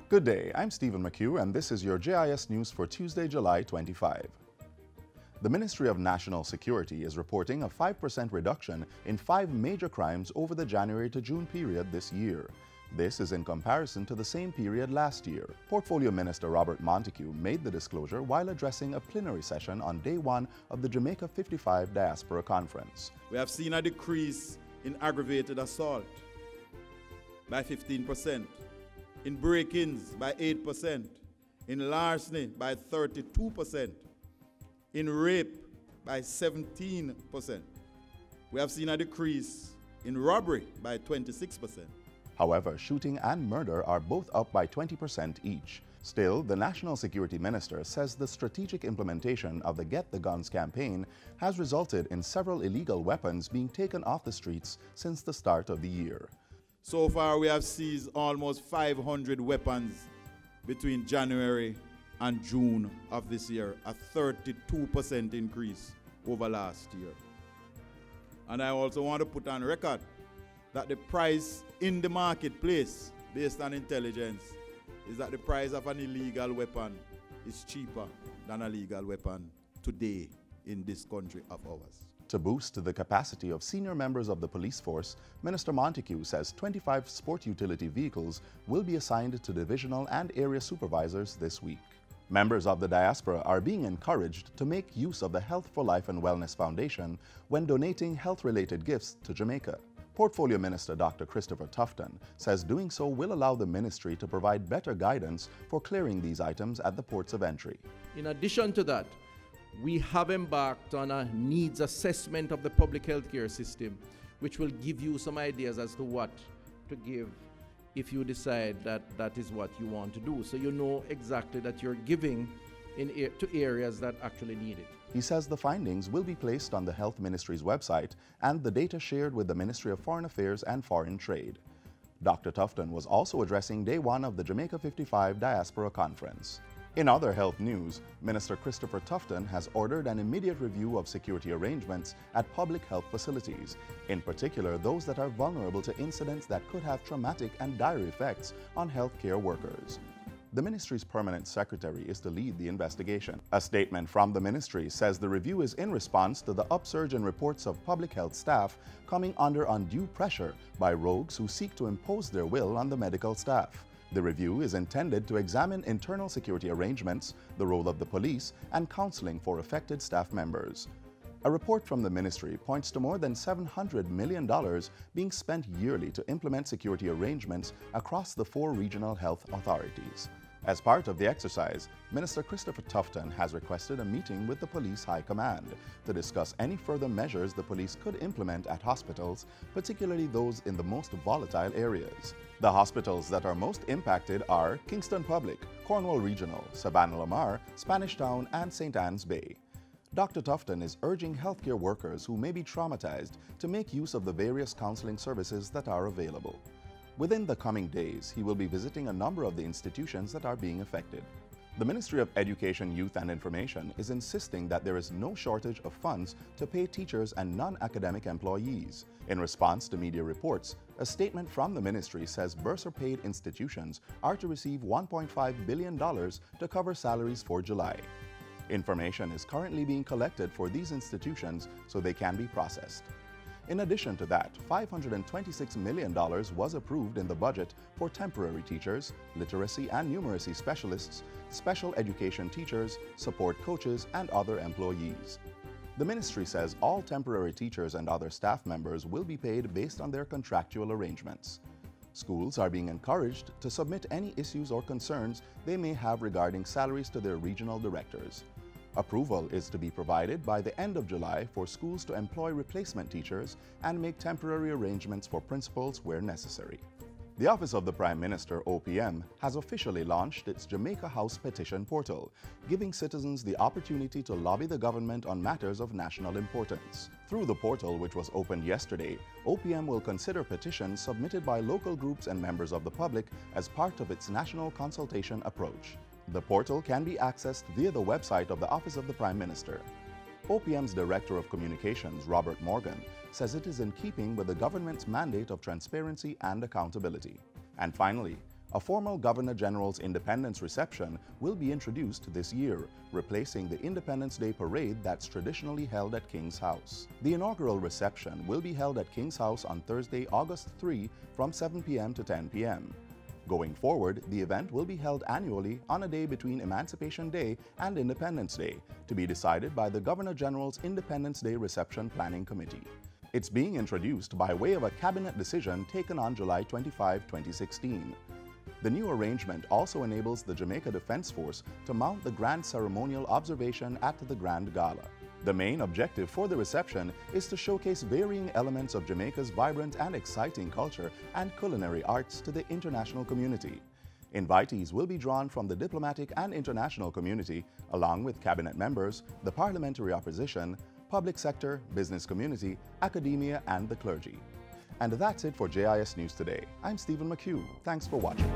Good day, I'm Stephen McHugh and this is your JIS News for Tuesday, July 25. The Ministry of National Security is reporting a 5% reduction in 5 major crimes over the January to June period this year. This is in comparison to the same period last year. Portfolio Minister Robert Montego made the disclosure while addressing a plenary session on day 1 of the Jamaica 55 Diaspora Conference. We have seen a decrease in aggravated assault by 15%, in break-ins by 8%, in larceny by 32%, in rape by 17%. We have seen a decrease in robbery by 26%. However, shooting and murder are both up by 20% each. Still, the National Security Minister says the strategic implementation of the Get the Guns campaign has resulted in several illegal weapons being taken off the streets since the start of the year. So far, we have seized almost 500 weapons between January and June of this year, a 32% increase over last year. And I also want to put on record that the price in the marketplace, based on intelligence, is that the price of an illegal weapon is cheaper than a legal weapon today in this country of ours. To boost the capacity of senior members of the police force, Minister Montego says 25 sport utility vehicles will be assigned to divisional and area supervisors this week. Members of the diaspora are being encouraged to make use of the Health for Life and Wellness Foundation when donating health-related gifts to Jamaica. Portfolio Minister Dr. Christopher Tufton says doing so will allow the ministry to provide better guidance for clearing these items at the ports of entry. In addition to that, we have embarked on a needs assessment of the public health care system, which will give you some ideas as to what to give if you decide that that is what you want to do. So you know exactly that you're giving to areas that actually need it. He says the findings will be placed on the Health Ministry's website and the data shared with the Ministry of Foreign Affairs and Foreign Trade. Dr. Tufton was also addressing day 1 of the Jamaica 55 Diaspora Conference. In other health news, Minister Christopher Tufton has ordered an immediate review of security arrangements at public health facilities, in particular those that are vulnerable to incidents that could have traumatic and dire effects on healthcare workers. The ministry's permanent secretary is to lead the investigation. A statement from the ministry says the review is in response to the upsurge in reports of public health staff coming under undue pressure by rogues who seek to impose their will on the medical staff. The review is intended to examine internal security arrangements, the role of the police, and counseling for affected staff members. A report from the ministry points to more than $700 million being spent yearly to implement security arrangements across the 4 regional health authorities. As part of the exercise, Minister Christopher Tufton has requested a meeting with the Police High Command to discuss any further measures the police could implement at hospitals, particularly those in the most volatile areas. The hospitals that are most impacted are Kingston Public, Cornwall Regional, Savannah-Lamar, Spanish Town, and St. Anne's Bay. Dr. Tufton is urging healthcare workers who may be traumatized to make use of the various counseling services that are available. Within the coming days, he will be visiting a number of the institutions that are being affected. The Ministry of Education, Youth and Information is insisting that there is no shortage of funds to pay teachers and non-academic employees. In response to media reports, a statement from the ministry says bursar-paid institutions are to receive $1.5 billion to cover salaries for July. Information is currently being collected for these institutions so they can be processed. In addition to that, $526 million was approved in the budget for temporary teachers, literacy and numeracy specialists, special education teachers, support coaches, and other employees. The ministry says all temporary teachers and other staff members will be paid based on their contractual arrangements. Schools are being encouraged to submit any issues or concerns they may have regarding salaries to their regional directors. Approval is to be provided by the end of July for schools to employ replacement teachers and make temporary arrangements for principals where necessary. The Office of the Prime Minister, OPM, has officially launched its Jamaica House petition portal, giving citizens the opportunity to lobby the government on matters of national importance. Through the portal, which was opened yesterday, OPM will consider petitions submitted by local groups and members of the public as part of its national consultation approach. The portal can be accessed via the website of the Office of the Prime Minister. OPM's Director of Communications, Robert Morgan, says it is in keeping with the government's mandate of transparency and accountability. And finally, a formal Governor-General's Independence Reception will be introduced this year, replacing the Independence Day Parade that's traditionally held at King's House. The inaugural reception will be held at King's House on Thursday, August 3 from 7 p.m. to 10 p.m. Going forward, the event will be held annually on a day between Emancipation Day and Independence Day, to be decided by the Governor-General's Independence Day Reception Planning Committee. It's being introduced by way of a cabinet decision taken on July 25, 2016. The new arrangement also enables the Jamaica Defense Force to mount the Grand Ceremonial Observation at the Grand Gala. The main objective for the reception is to showcase varying elements of Jamaica's vibrant and exciting culture and culinary arts to the international community. Invitees will be drawn from the diplomatic and international community, along with cabinet members, the parliamentary opposition, public sector, business community, academia, and the clergy. And that's it for JIS News Today. I'm Stephen McHugh. Thanks for watching.